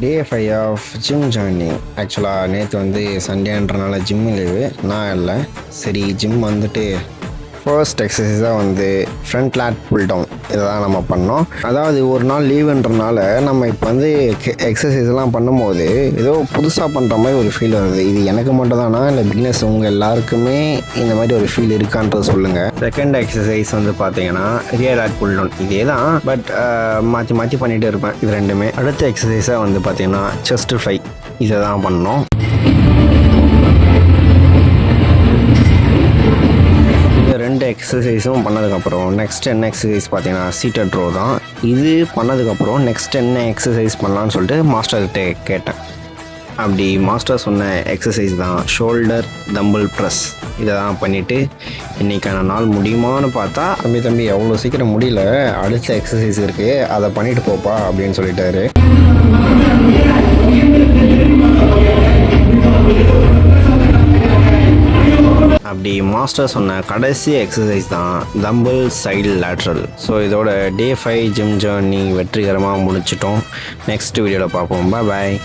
Day 5 of gym journey. ஆக்சுவலாக நேற்று வந்து சண்டேன்றனால ஜிம் லீவு, நான் இல்லை. சரி ஜிம் வந்துட்டு ஃபர்ஸ்ட் எக்ஸசைஸாக வந்து ஃப்ரண்ட் லேட் புல் டவுன் இதை தான் நம்ம பண்ணோம். அதாவது ஒரு நாள் லீவுன்றனால நம்ம இப்போ வந்து எக்ஸசைஸ்லாம் பண்ணும்போது ஏதோ புதுசாக பண்ணுற மாதிரி ஒரு ஃபீல் வருது. இது எனக்கு மட்டும் தானா இல்லை பிகினர்ஸ் உங்கள் எல்லாருக்குமே இந்த மாதிரி ஒரு ஃபீல் இருக்கான்றது சொல்லுங்கள். செகண்ட் எக்ஸசைஸ் வந்து பார்த்தீங்கன்னா ரியர் லேட் புல் டவுன். இதே தான், பட் மாற்றி மாற்றி பண்ணிகிட்டு இருப்பேன் இது ரெண்டுமே. அடுத்த எக்ஸசைஸாக வந்து பார்த்தீங்கன்னா செஸ்ட் ஃப்ளை இதை தான் பண்ணோம். ரெண்டு எக்ஸசைஸும் பண்ணதுக்கப்புறம் நெக்ஸ்ட் என்ன எக்ஸசைஸ் பார்த்தீங்கன்னா சீட்டட் ரோ தான். இது பண்ணதுக்கப்புறம் நெக்ஸ்ட் என்ன எக்ஸசைஸ் பண்ணலான்னு சொல்லிட்டு மாஸ்டர்கிட்ட கேட்டேன். அப்படி மாஸ்டர் சொன்ன எக்ஸசைஸ் தான் ஷோல்டர் தம்பிள் ப்ரெஸ். இதை தான் பண்ணிவிட்டு இன்றைக்கான நாள் முடியுமான்னு பார்த்தா தம்பி எவ்வளோ சீக்கிரம் முடியல, அடுத்த எக்ஸசைஸ் இருக்குது அதை பண்ணிவிட்டு போப்பா அப்படின்னு சொல்லிட்டாரு. அப்படி மாஸ்டர் சொன்ன கடைசி எக்ஸசைஸ் தான் தம்பிள் சைடு லேட்ரல். ஸோ இதோட டே 5 ஜிம் ஜர்னி வெற்றிகரமாக முடிச்சிட்டோம். நெக்ஸ்ட் வீடியோவில் பார்ப்போம். பாய்.